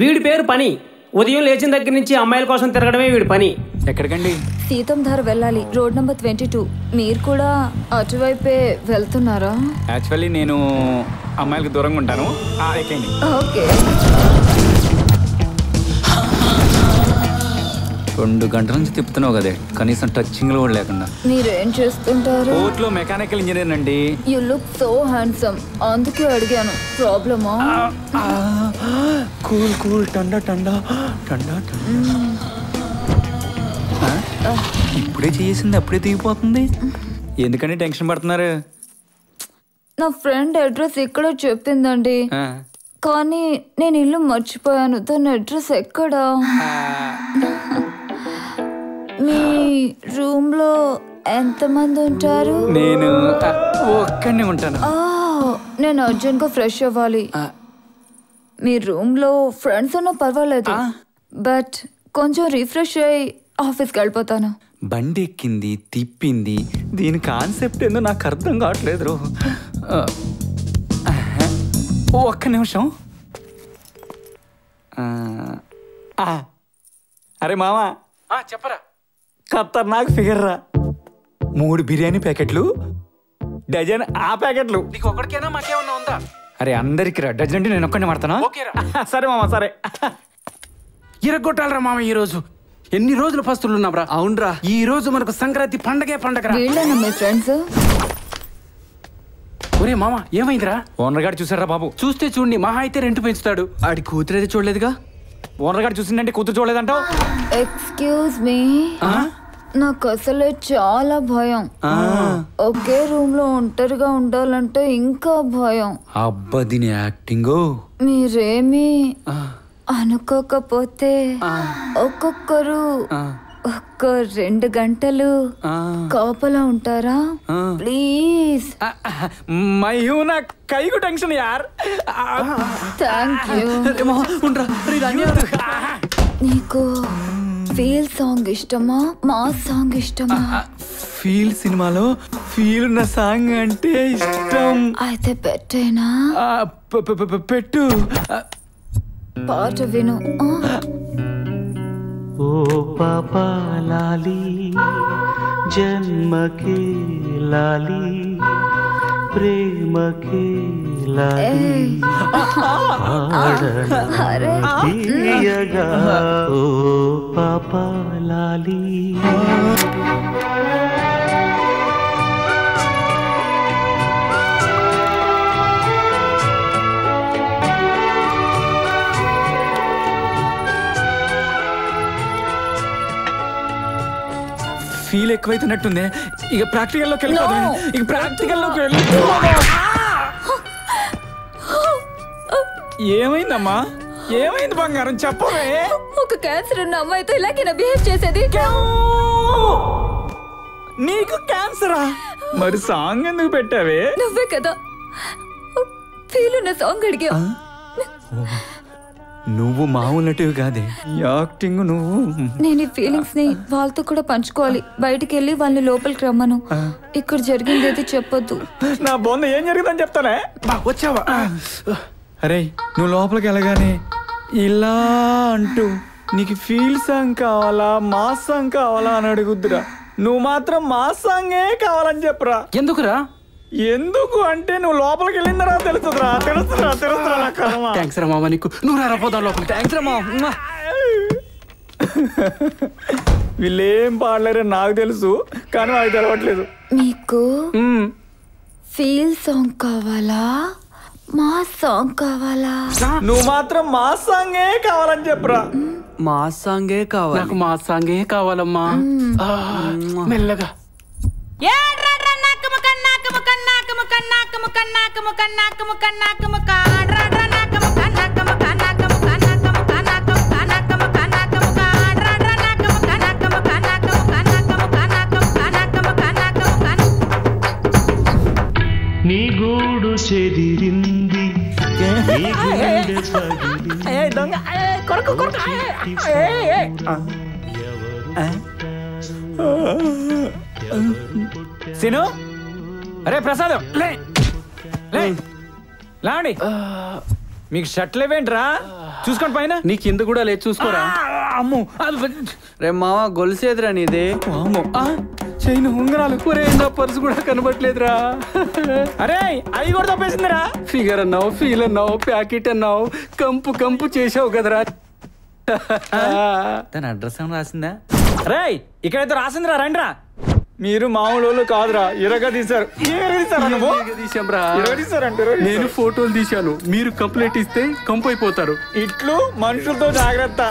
వీడి పేరు పని. ఉదయం లేచిన దగ్గర నుంచి అమ్మాయిల కోసం తిరగడమే వీడి పని. ఎక్కడికండి? సీతంధార వెళ్ళాలి, రోడ్ నెంబర్ 22. మీరు కూడా అటువైపే వెళ్తున్నారా? యాక్చువల్లీ నేను అమ్మాయిలకు దూరంగా ఉంటాను. ఎక్కండి. ఓకే. 2 గంటల నుంచి తిప్పుతున్నావు కదే, కనీసం టచింగ్లో కూడా లేకుండా. మీరేం చేస్తుంటారు? కోర్టులో మెకానికల్ ఇంజనీర్ అండి. యు లుక్ సో హ్యాండ్సమ్, అందుకే అడిగాను. ప్రాబ్లమా? కూల్ కూల్ టండా టండా టండా టండా. ఇప్పుడే చేసింది అప్పుడే దిగిపోతుంది. ఎందుకని టెన్షన్ పడుతున్నారు? నా ఫ్రెండ్ అడ్రస్ ఇక్కడ చెప్పిందండి, కానీ నేను ఇల్లు మర్చిపోయాను. తన అడ్రస్ ఎక్కడా? మీ రూమ్ లో ఎంతమంది ఉంటారు? నేను ఒక్కనే ఉంటాను. నేను అర్జెంట్ గా ఫ్రెష్ అవ్వాలి. మీ రూమ్ లో ఫ్రెండ్స్ ఉన్నా పర్వాలేదు, బట్ కొంచెం రిఫ్రెష్ అయ్యి ఆఫీస్కి వెళ్ళిపోతాను. బండి ఎక్కింది, తిప్పింది, దీని కాన్సెప్ట్ ఏందో నాకు అర్థం కావట్లేదు. ఒక్క నిమిషం. అరే మామా, చెప్పరా. ఖతర్నాక్ ఫిగర్ రా. 3 బిర్యానీ ప్యాకెట్లు, డజన్ ఆ ప్యాకెట్లు. నీకు ఒక్కడికైనా మాకేమన్నా ఉందా? అరే అందరికి రా, డజన్ అంటే నేను ఒక్కడిని పడతానా? సరే మామా, సరే. ఇరగొట్టాలరా మామ. ఈ రోజు ఎన్ని రోజులు పస్తులు ఉన్నాంరా. అవునరా, ఈ రోజు మనకు సంక్రాంతి పండగే పండగ. వీళ్ళేనా మీ ఫ్రెండ్స్? ఒరే మామ, ఏమైందిరా? ఓనర్ గారు చూసారా బాబు? చూస్తే చూడండి, మహా అయితే రెంట్ పెంచుతాడు. ఆడి కూతురేది చూడలేదుగా. ఓనర్ గారు చూసిందంటే కూతురు చూడలేదంటావు? ఎక్స్క్యూజ్ మీ, నాకు అసలే చాలా భయం. ఒకే రూమ్ లో ఒంటరిగా ఉండాలంటే ఇంకా భయం. అబ్బా దీని యాక్టింగ్. మీరేమి అనుకోకపోతే ఒక్కొక్కరు ఒక్క 2 గంటలు కాపలా ఉంటారా? ప్లీజ్. మయూనా కైకు టెన్షన్ యార్. Thank you. నీకు ఫీల్ సాంగ్ ఇష్టమా, మాస్ సాంగ్ ఇష్టమా? ఫీల్ సినిమాలో ఫీల్ ఉన్న సాంగ్ అంటే ఇష్టం. అయితే పెట్టేనా? పెట్టు. పాట విను. ఓ పాపా లాలి జన్మకే లాలి ప్రేమకే లాలి తీయగా ఓ పాపా లాలి. ఫీల్ ఎక్కువైతున్నట్టుంది. ఇక ప్రాక్టికల్లోకి వెళ్ళిపోతాను. ఇక ప్రాక్టికల్లోకి వెళ్ళి. ఏమైందమ్మా? ఏమైంది బంగారం? చెప్పవే. ఒక క్యాన్సర్ ఉన్న అమ్మాయితో ఇలాగే బిహేవ్ చేసేది. నీకు క్యాన్సరా? మరి సాంగ్ ఎందుకు పెట్టావే? నువ్వే కదా ఫీల్ ఉన్న సాంగ్ అడిగా. నువ్వు మామూలు నటివి కాదే, యాక్టింగ్ నువ్వు. నేను ఈ ఫీలింగ్స్ ని వాళ్ళతో కూడా పంచుకోవాలి. బయటికి వెళ్ళి వాళ్ళని లోపలికి రమ్మను. ఇక్కడ జరిగింది ఏది చెప్పొద్దు. నా బొంద ఏం జరిగిందని చెప్తానే. వచ్చావా? అరే నువ్వు లోపలికి వెళ్ళగానే ఇలా అంటూ నీకు ఫీల్ సాంగ్ కావాలా, మాస్ సాంగ్ కావాలా అని అడుగుద్దురా. నువ్వు మాత్రం మాస్ సాంగే కావాలని చెప్పురా. ఎందుకురా? ఎందుకు అంటే నువ్వు లోపలికి వెళ్ళిందరా తెలుస్తుందిరా. తెలుస్తుందిరా నా కర్మ. థ్యాంక్స్ రా మామ. నీకు నువ్వు రా పోదాం లోపలికి. థ్యాంక్స్ రా మామ. వీళ్ళేం పాడలేరని నాకు తెలుసు, కానీ నాకు తెలవట్లేదు. మీకు ఫీల్ సాంగ్ కావాలా, మాస్ సాంగ్ కావాలా? నువ్వు మాత్రం మాస్ సాంగే కావాలని చెప్పురా. మా సాంగే కావాలి. నాకు మా సాంగే కావాలమ్మా. మెల్లగా. నీ గూడు చెదిరింది, నీ గుండె సీను, అరే ప్రసాదం లేండి. మీకు షర్ట్లు ఏవేంట్రా? చూసుకోండి పైన. నీ కింద కూడా లేదు, చూసుకోరా. అమ్ము రే మామ గొలుసేదిరా నీదే. అమ్ము చైన్ ఉంగరాలు. ఒరే నా పర్సు కూడా కనబట్లేదురా. అరే అవి కూడా తప్పేసిందిరా. ఫిగర్ అన్నావు, ఫీల్ అన్నావు, ప్యాకెట్ అన్నావు, కంపు కంపు చేసావు కదరా. తన అడ్రస్ ఏమైనా రాసిందా? రే ఇక్కడైతే రాసిందిరా, రండిరా. మీరు మామూలు వాళ్ళు కాదురా, ఇరగదీశారు. నేను ఫోటోలు తీశాను, మీరు కంప్లైంట్ ఇస్తే కంపు అయిపోతారు. ఇట్లు మనుషులతో జాగ్రత్త.